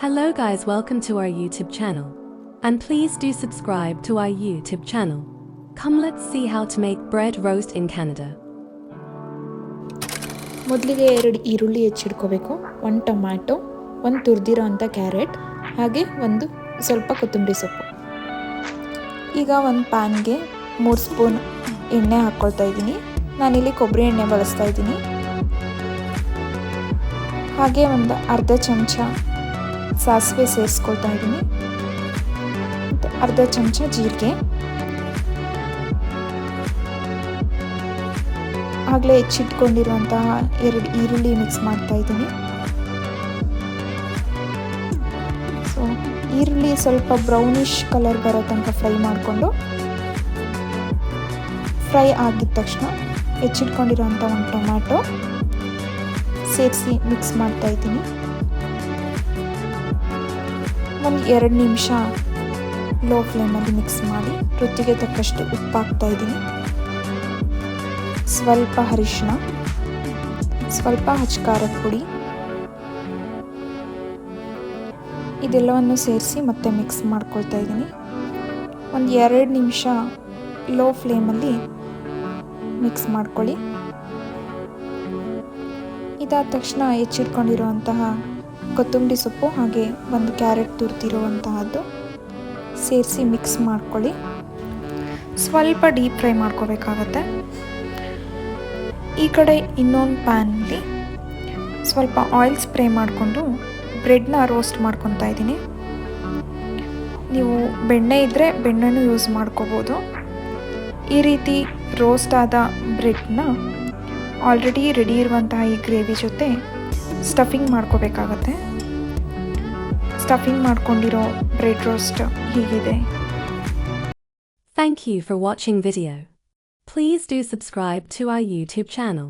Hello guys, welcome to our YouTube channel. And please do subscribe to our YouTube channel. Come let's see how to make bread roast in Canada. ಮೊದಲಿಗೆ 2 ಈರುಳ್ಳಿ ಹೆಚ್ಚಿಟ್ಕೋಬೇಕು, 1 tomato, 1 ತುರಿದಿರೋ ಅಂಥ carrot, ಹಾಗೆ ಒಂದು ಸ್ವಲ್ಪ ಕೊತ್ತಂಬರಿ ಸೊಪ್ಪು. ಈಗ ಒಂದು ಪ್ಯಾನ್ಗೆ 3 ಸ್ಪೂನ್ ಎಣ್ಣೆ ಹಾಕ್ಕೊಳ್ತಾ ಇದ್ದೀನಿ. ನಾನಿಲ್ಲಿ ಕೊಬ್ಬರಿ ಎಣ್ಣೆ ಬಳಸ್ತಾ ಇದ್ದೀನಿ. ಹಾಗೆ ಒಂದು ಅರ್ಧ ಚಮಚ ಸಾಸಿವೆ ಸೇರಿಸ್ಕೊಳ್ತಾ ಇದ್ದೀನಿ, ಮತ್ತು ಅರ್ಧ ಚಮಚ ಜೀರಿಗೆ, ಆಗಲೇ ಹೆಚ್ಚಿಟ್ಕೊಂಡಿರುವಂತಹ 2 ಈರುಳ್ಳಿ ಮಿಕ್ಸ್ ಮಾಡ್ತಾ ಇದ್ದೀನಿ. ಸೊ ಈರುಳ್ಳಿ ಸ್ವಲ್ಪ ಬ್ರೌನಿಷ್ ಕಲರ್ ಬರೋ ತನಕ ಫ್ರೈ ಮಾಡಿಕೊಂಡು, ಫ್ರೈ ಆಗಿದ ತಕ್ಷಣ ಹೆಚ್ಚಿಟ್ಕೊಂಡಿರೋಂಥ 1 ಟೊಮ್ಯಾಟೊ ಸೇರಿಸಿ ಮಿಕ್ಸ್ ಮಾಡ್ತಾ ಇದ್ದೀನಿ. ಒಂದು 2 ನಿಮಿಷ ಲೋ ಫ್ಲೇಮಲ್ಲಿ ಮಿಕ್ಸ್ ಮಾಡಿ ರುಚಿಗೆ ತಕ್ಕಷ್ಟು ಉಪ್ಪು ಹಾಕ್ತಾ ಇದ್ದೀನಿ, ಸ್ವಲ್ಪ ಅರಿಶಿಣ, ಸ್ವಲ್ಪ ಖಾರದ ಪುಡಿ, ಇದೆಲ್ಲವನ್ನು ಸೇರಿಸಿ ಮತ್ತೆ ಮಿಕ್ಸ್ ಮಾಡ್ಕೊಳ್ತಾ ಇದ್ದೀನಿ. ಒಂದು 2 ನಿಮಿಷ ಲೋ ಫ್ಲೇಮಲ್ಲಿ ಮಿಕ್ಸ್ ಮಾಡ್ಕೊಳ್ಳಿ. ಇದಾದ ತಕ್ಷಣ ಹೆಚ್ಚಿಟ್ಕೊಂಡಿರುವಂತಹ ಕೊತ್ತಂಬರಿ ಸೊಪ್ಪು ಹಾಗೆ ಒಂದು ಕ್ಯಾರೆಟ್ ತುರಿದಿರುವಂತಹದ್ದು ಸೇರಿಸಿ ಮಿಕ್ಸ್ ಮಾಡ್ಕೊಳ್ಳಿ. ಸ್ವಲ್ಪ ಡೀಪ್ ಫ್ರೈ ಮಾಡ್ಕೋಬೇಕಾಗತ್ತೆ. ಈ ಕಡೆ ಇನ್ನೊಂದು ಪ್ಯಾನಲ್ಲಿ ಸ್ವಲ್ಪ ಆಯಿಲ್ ಸ್ಪ್ರೇ ಮಾಡಿಕೊಂಡು ಬ್ರೆಡ್ನ ರೋಸ್ಟ್ ಮಾಡ್ಕೊತಾ ಇದ್ದೀನಿ. ನೀವು ಬೆಣ್ಣೆ ಇದ್ದರೆ ಬೆಣ್ಣೆನೂ ಯೂಸ್ ಮಾಡ್ಕೋಬೋದು. ಈ ರೀತಿ ರೋಸ್ಟ್ ಆದ ಬ್ರೆಡ್ನ ಆಲ್ರೆಡಿ ರೆಡಿ ಇರುವಂತಹ ಈ ಗ್ರೇವಿ ಜೊತೆ ಸ್ಟಫಿಂಗ್ ಮಾಡ್ಕೋಬೇಕಾಗತ್ತೆ. ಸ್ಟಫಿಂಗ್ ಮಾಡ್ಕೊಂಡಿರೋ ಬ್ರೆಡ್ ರೋಸ್ಟ್ ಹೀಗಿದೆ. Thank you for watching video. Please do subscribe to our YouTube channel.